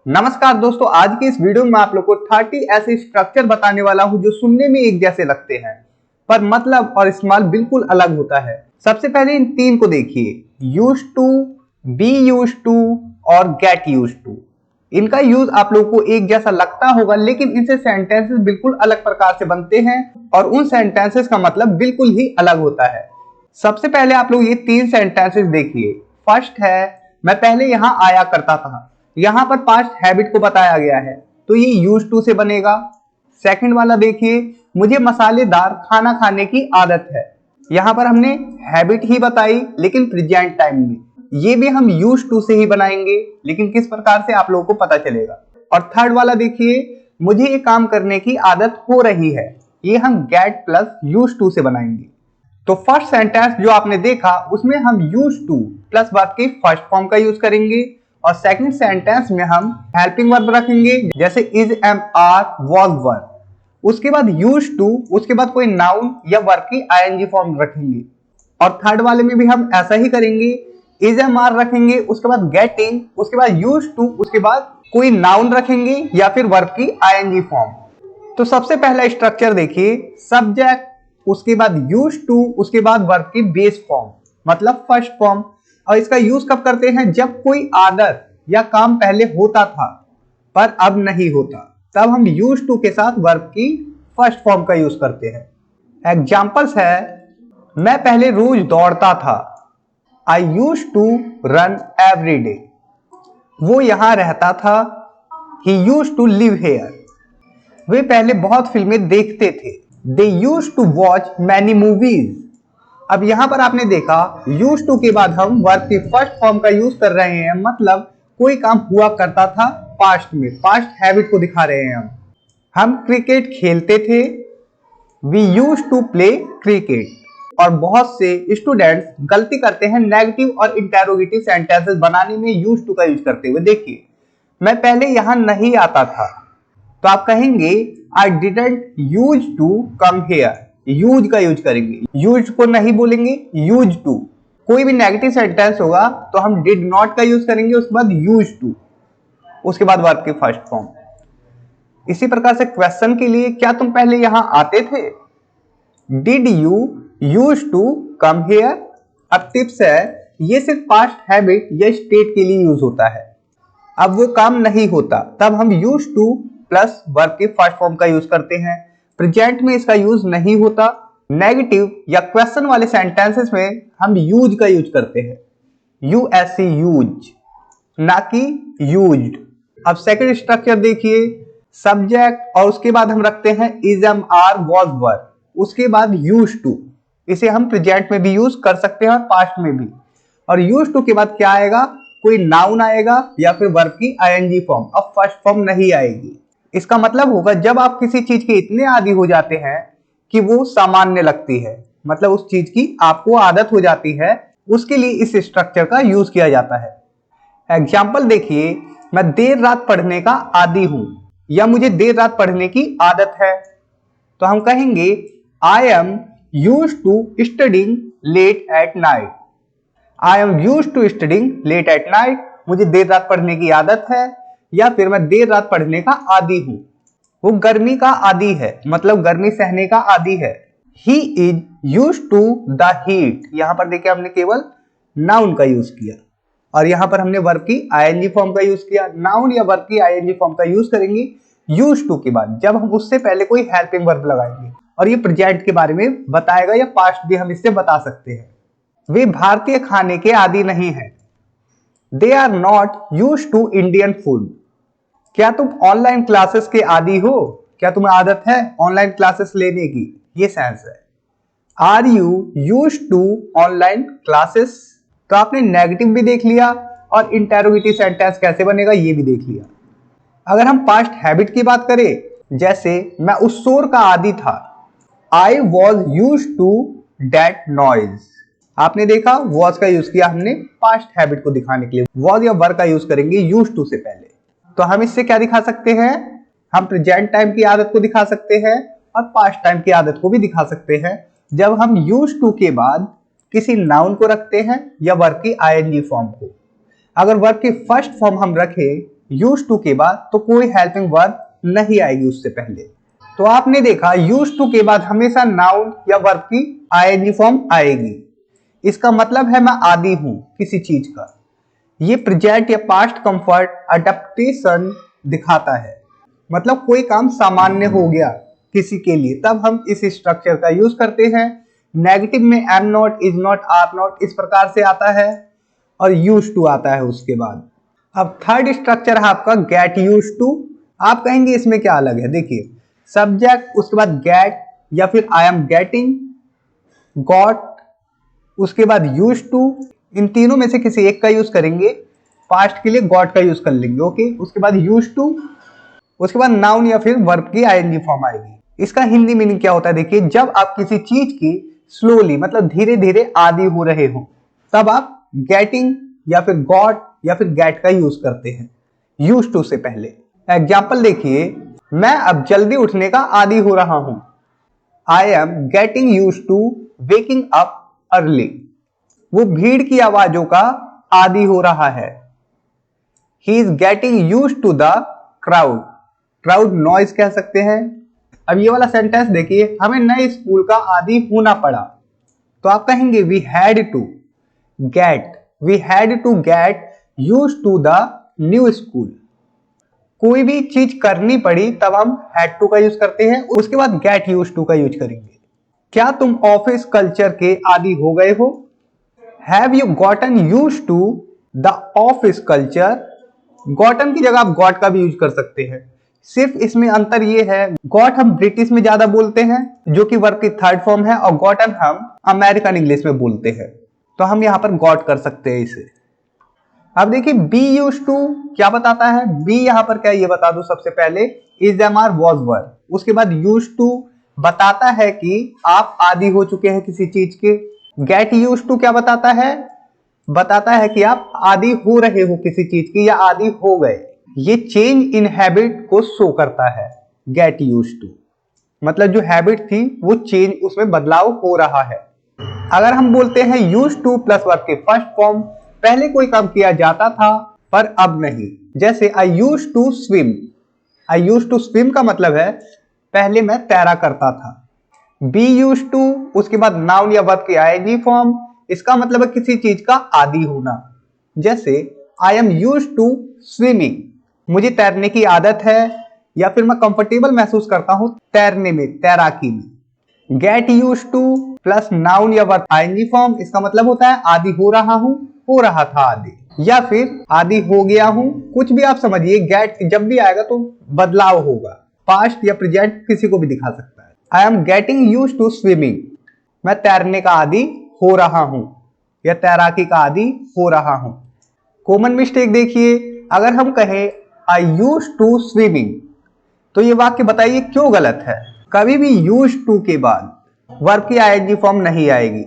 नमस्कार दोस्तों, आज की इस वीडियो में आप लोग को 30 ऐसे स्ट्रक्चर बताने वाला हूं जो सुनने में एक जैसे लगते हैं पर मतलब और इस्तेमाल बिल्कुल अलग होता है। सबसे पहले इन तीन को देखिए, used to, be used to और गेट यूज्ड टू। इनका यूज आप लोगों को एक जैसा लगता होगा, लेकिन इनसे सेंटेंसेस बिल्कुल अलग प्रकार से बनते हैं और उन सेंटेंसेस का मतलब बिल्कुल ही अलग होता है। सबसे पहले आप लोग ये तीन सेंटेंसेस देखिए। फर्स्ट है, मैं पहले यहाँ आया करता था। यहाँ पर पास्ट हैबिट को बताया गया है तो ये यूज्ड टू से बनेगा। सेकंड वाला देखिए, मुझे मसालेदार खाना खाने की आदत है। यहाँ पर हमने हैबिट ही बताई लेकिन प्रेजेंट टाइम में, ये भी हम यूज्ड टू से ही बनाएंगे, लेकिन किस प्रकार से आप लोगों को पता चलेगा। और थर्ड वाला देखिए, मुझे ये काम करने की आदत हो रही है, ये हम गेट प्लस यूज्ड टू से बनाएंगे। तो फर्स्ट सेंटेंस जो आपने देखा उसमें हम यूज्ड टू प्लस वर्ब के फर्स्ट फॉर्म का यूज करेंगे और सेकंड सेंटेंस में हम हेल्पिंग वर्ब रखेंगे, जैसे इज, एम, आर, वाज, वर। उसके बाद यूज्ड टू, उसके बाद कोई नाउन या वर्ब की आईएनजी फॉर्म रखेंगे। और थर्ड वाले में भी हम ऐसा ही करेंगे, इज, एम, आर रखेंगे, उसके बाद गेटिंग, उसके बाद यूज्ड टू, उसके बाद कोई नाउन रखेंगे या फिर वर्ब की आईएनजी फॉर्म। तो सबसे पहला स्ट्रक्चर देखिए, सब्जेक्ट, उसके बाद यूज्ड टू, उसके बाद वर्ब की बेस फॉर्म मतलब फर्स्ट फॉर्म। और इसका यूज कब करते हैं? जब कोई आदत या काम पहले होता था पर अब नहीं होता, तब हम यूज्ड टू के साथ वर्ब की फर्स्ट फॉर्म का यूज करते हैं। एग्जांपल्स है, मैं पहले रोज दौड़ता था, I used to run every day. वो यहां रहता था, he used to live here. वे पहले बहुत फिल्में देखते थे, they used to watch many movies. अब यहां पर आपने देखा, यूज्ड टू के बाद हम वर्ब के फर्स्ट फॉर्म का यूज कर रहे हैं, मतलब कोई काम हुआ करता था पास्ट में, पास्ट हैबिट को दिखा रहे हैं हम क्रिकेट खेलते थे, we used to play cricket. और बहुत से स्टूडेंट्स गलती करते हैं नेगेटिव और इंटेरोगेटिव सेंटेंसेस बनाने में यूज्ड टू का यूज करते हुए। देखिए, मैं पहले यहां नहीं आता था, तो आप कहेंगे I didn't use to come here. Use का यूज करेंगे, यूज को नहीं बोलेंगे, यूज टू। कोई भी नेगेटिव सेंटेंस होगा तो हम डिड नॉट का यूज करेंगे, उसके बाद यूज टू, उसके बाद वर्ब की फर्स्ट फॉर्म। इसी प्रकार से क्वेश्चन के लिए, क्या तुम पहले यहां आते थे? Did you use to come here. अब टिप्स है, ये सिर्फ पास्ट हैबिट या स्टेट के लिए यूज होता है। अब वो काम नहीं होता, तब हम यूज टू प्लस वर्ब के फर्स्ट फॉर्म का यूज करते हैं। प्रेजेंट में इसका यूज नहीं होता। नेगेटिव या क्वेश्चन वाले सेंटेंसेस में हम यूज का यूज करते हैं, यूएससी यूज, ना कि यूज्ड। अब सेकंड स्ट्रक्चर देखिए, सब्जेक्ट और उसके बाद हम रखते हैं इज, एम, आर, वाज, वर, उसके बाद यूज टू। इसे हम प्रेजेंट में भी यूज कर सकते हैं और पास्ट में भी। और यूज टू के बाद क्या आएगा? कोई नाउन आएगा या फिर वर्ब की आईएनजी फॉर्म। अब फर्स्ट फॉर्म नहीं आएगी। इसका मतलब होगा जब आप किसी चीज के इतने आदी हो जाते हैं कि वो सामान्य लगती है, मतलब उस चीज की आपको आदत हो जाती है, उसके लिए इस स्ट्रक्चर का यूज किया जाता है। एग्जाम्पल देखिए, मैं देर रात पढ़ने का आदी हूं या मुझे देर रात पढ़ने की आदत है, तो हम कहेंगे I am used to studying late at night. I am used to studying late at night, मुझे देर रात पढ़ने की आदत है या फिर मैं देर रात पढ़ने का आदी हूं। वो गर्मी का आदी है, मतलब गर्मी सहने का आदी है। He is used to the heat. यहां पर देखिए हमने केवल नाउन का यूज किया और यहां पर हमने वर्ब की आईएनजी फॉर्म का यूज किया। नाउन या वर्ब की आईएनजी फॉर्म का यूज करेंगे यूज्ड टू के बाद, जब हम उससे पहले कोई हेल्पिंग वर्ब लगाएंगे। और ये प्रेजेंट के बारे में बताएगा या पास्ट भी हम इससे बता सकते हैं। वे भारतीय खाने के आदी नहीं है, they are not used to Indian food. क्या तुम ऑनलाइन क्लासेस के आदी हो? क्या तुम्हें आदत है ऑनलाइन क्लासेस लेने की? ये सेंस है। Are you used to online classes. तो आपने नेगेटिव भी देख लिया और इंटेरोगेटिव सेंटेंस कैसे बनेगा ये भी देख लिया। अगर हम पास्ट हैबिट की बात करें, जैसे मैं उस शोर का आदी था, I was used to that noise. आपने देखा, वॉज का यूज किया हमने पास्ट हैबिट को दिखाने के लिए। वॉज या वर का यूज करेंगे यूज्ड टू से पहले। तो हम इससे क्या दिखा सकते हैं? हम प्रेजेंट टाइम की आदत को दिखा सकते हैं और पास्ट टाइम की आदत को भी दिखा सकते हैं, जब हम यूज्ड टू के बाद किसी नाउन को रखते हैं या वर्ब की आईएनजी फॉर्म को। अगर वर्ब की फर्स्ट फॉर्म हम रखें यूज्ड टू के बाद तो कोई हेल्पिंग वर्ब नहीं आएगी उससे पहले। तो आपने देखा यूज्ड टू के बाद हमेशा नाउन या वर्ब की आईएनजी फॉर्म आएगी। इसका मतलब है मैं आदी हूं किसी चीज का। ये प्रेजेंट या पास्ट कंफर्ट अडेप्टेशन दिखाता है, मतलब कोई काम सामान्य हो गया किसी के लिए, तब हम इस स्ट्रक्चर का यूज करते हैं। नेगेटिव में am not, is not, are not इस प्रकार से आता है और यूज टू आता है उसके बाद। अब थर्ड स्ट्रक्चर है आपका गेट यूज टू। आप कहेंगे इसमें क्या अलग है? देखिए, सब्जेक्ट, उसके बाद गेट या फिर आई एम गेटिंग, गॉट, उसके बाद यूज टू, इन तीनों में से किसी एक का यूज करेंगे। पास्ट के लिए गॉट का यूज कर लेंगे, ओके। उसके बाद यूज टू, उसके बाद नाउन या फिर वर्ब की आईएनजी फॉर्म आएगी। इसका हिंदी मीनिंग क्या होता है? देखिए, जब आप किसी चीज की स्लोली मतलब धीरे धीरे आदी हो रहे हो तब आप गेटिंग या फिर गॉट या फिर गेट का यूज करते हैं यूज टू से पहले। एग्जाम्पल देखिए, मैं अब जल्दी उठने का आदी हो रहा हूं। I am getting use to waking up early. वो भीड़ की आवाजों का आदी हो रहा है। He is getting use to the crowd. Crowd noise कह सकते हैं। अब ये वाला सेंटेंस देखिए, हमें नए स्कूल का आदी होना पड़ा, तो आप कहेंगे we had to get use to the new school. कोई भी चीज करनी पड़ी तब हम हैड टू का यूज करते हैं, उसके बाद गेट यूज टू का यूज करेंगे। क्या तुम ऑफिस कल्चर के आदी हो गए हो? Have you gotten use to the office culture. Gotten की जगह आप गॉट का भी यूज कर सकते हैं। सिर्फ इसमें अंतर ये है, गॉट हम ब्रिटिश में ज्यादा बोलते हैं जो कि वर्ब की थर्ड फॉर्म है, और गॉटन हम अमेरिकन इंग्लिश में बोलते हैं, तो हम यहां पर गॉट कर सकते हैं इसे। अब देखिए, बी यूज टू क्या बताता है? बी यहां पर क्या, ये बता दूं सबसे पहले, is am are was were. उसके बाद यूज टू बताता है कि आप आदी हो चुके हैं किसी चीज के। गेट यूज टू क्या बताता है? बताता है कि आप आदी हो रहे हो किसी चीज की या आदी हो गए। ये चेंज इन हैबिट को शो करता है। गेट यूज टू मतलब जो हैबिट थी वो चेंज, उसमें बदलाव हो रहा है। अगर हम बोलते हैं यूज टू प्लस वर्ब के फर्स्ट फॉर्म, पहले कोई काम किया जाता था पर अब नहीं। जैसे I use to swim. I use to swim का मतलब है पहले मैं तैरा करता था। बी यूज टू, उसके बाद नाउन या वर्ब की आईएनजी फॉर्म, इसका मतलब है किसी चीज का आदी होना। जैसे I am use to swimming, मुझे तैरने की आदत है या फिर मैं कंफर्टेबल महसूस करता हूं तैरने में, तैराकी में। Get use to plus noun या वर्ब आईएनजी फॉर्म, इसका मतलब होता है आदी हो रहा हूं, हो रहा था आदि, या फिर आदी हो गया हूं, कुछ भी आप समझिए। गेट जब भी आएगा तो बदलाव होगा, पास्ट या प्रेजेंट किसी को भी दिखा सकता है। I am getting use to swimming, मैं तैरने का आदी हो रहा हूं या तैराकी का आदी हो रहा हूं। कॉमन मिस्टेक देखिए, अगर हम कहें आई यूज टू स्विमिंग, तो ये वाक्य बताइए क्यों गलत है? कभी भी यूज टू के बाद वर्ब की आईएनजी फॉर्म नहीं आएगी,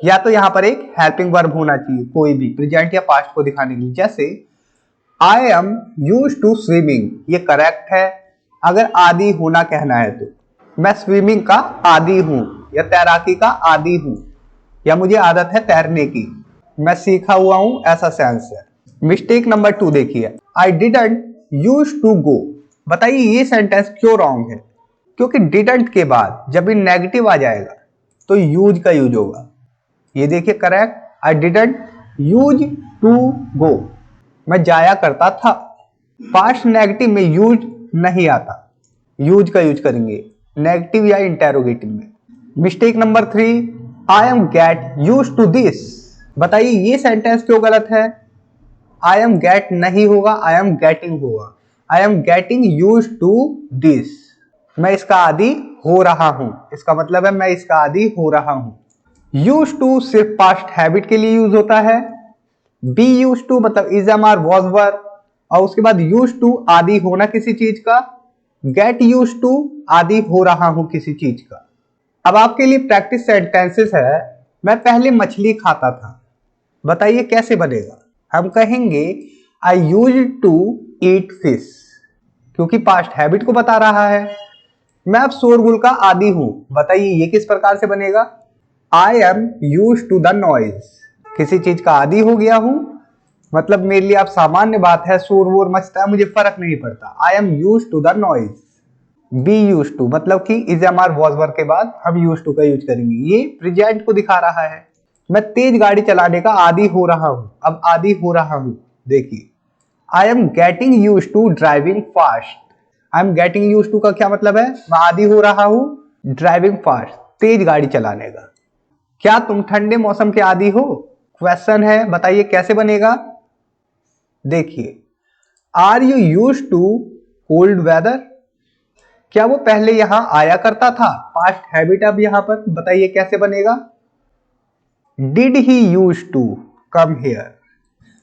या तो यहां पर एक हेल्पिंग वर्ब होना चाहिए कोई भी प्रेजेंट या पास्ट को दिखाने के लिए। जैसे I am use to swimming, ये करेक्ट है अगर आदी होना कहना है तो। मैं स्विमिंग का आदी हूं या तैराकी का आदी हूं, या मुझे आदत है तैरने की, मैं सीखा हुआ हूं, ऐसा सेंस है। मिस्टेक नंबर 2 देखिए, I didn't use to go. बताइए ये सेंटेंस क्यों रॉन्ग है? क्योंकि डिडंट के बाद जब भी नेगेटिव आ जाएगा तो यूज का यूज होगा। ये देखिए correct, I didn't use to go, मैं जाया करता था। पास्ट नेगेटिव में यूज नहीं आता, यूज का यूज करेंगे नेगेटिव या इंटेरोगेटिव में। Mistake number 3, I am get use to this. बताइए ये सेंटेंस क्यों गलत है? आई एम गेट नहीं होगा, आई एम गेटिंग होगा। I am getting use to this, मैं इसका आदी हो रहा हूं, इसका मतलब है मैं इसका आदी हो रहा हूं। यूज टू सिर्फ पास्ट हैबिट के लिए यूज होता है। बी यूज टू मतलब is am are was were, और उसके बाद यूज टू आदी होना किसी चीज का। गेट यूज टू आदी हो रहा हूं किसी चीज का। अब आपके लिए प्रैक्टिस सेंटेंसेस है। मैं पहले मछली खाता था, बताइए कैसे बनेगा? हम कहेंगे आई यूज टू ईट फिश, क्योंकि पास्ट हैबिट को बता रहा है। मैं अब शोरगुल का आदी हूं, बताइए ये किस प्रकार से बनेगा? I am use to the noise, किसी चीज का आदी हो गया हूं मतलब मेरे लिए आप सामान्य बात है, शोर वोर मचता है, मुझे फर्क नहीं पड़ता। I am use to the noise. Be use to मतलब कि is am are was verb के बाद हम यूज टू का यूज करेंगे। ये प्रेजेंट को दिखा रहा है। मैं तेज गाड़ी चलाने का आदी हो रहा हूं। अब आदी हो रहा हूं, देखिए I am getting use to driving fast. I am getting use to का क्या मतलब है? मैं आदी हो रहा हूं ड्राइविंग फास्ट, तेज गाड़ी चलाने का। क्या तुम ठंडे मौसम के आदी हो? क्वेश्चन है, बताइए कैसे बनेगा। देखिए, are you use to cold weather? क्या वो पहले यहां आया करता था? पास्ट हैबिट अब यहां पर, बताइए कैसे बनेगा। Did he use to come here?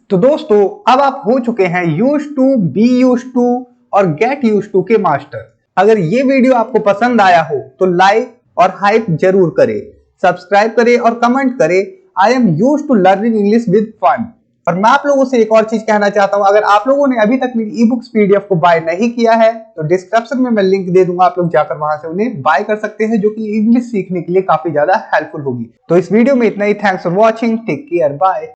तो दोस्तों अब आप हो चुके हैं use to, be use to और गेट यूज टू के मास्टर। अगर ये वीडियो आपको पसंद आया हो तो लाइक और हाइप जरूर करें, सब्सक्राइब करें और कमेंट करें। I am use to learning English with fun. और मैं आप लोगों से एक और चीज कहना चाहता हूं, अगर आप लोगों ने अभी तक मेरी ई बुक्स पीडीएफ को बाय नहीं किया है तो डिस्क्रिप्शन में मैं लिंक दे दूंगा, आप लोग जाकर वहां से उन्हें बाय कर सकते हैं, जो कि इंग्लिश सीखने के लिए काफी ज्यादा हेल्पफुल होगी। तो इस वीडियो में इतना ही। Thanks for watching, take care, bye.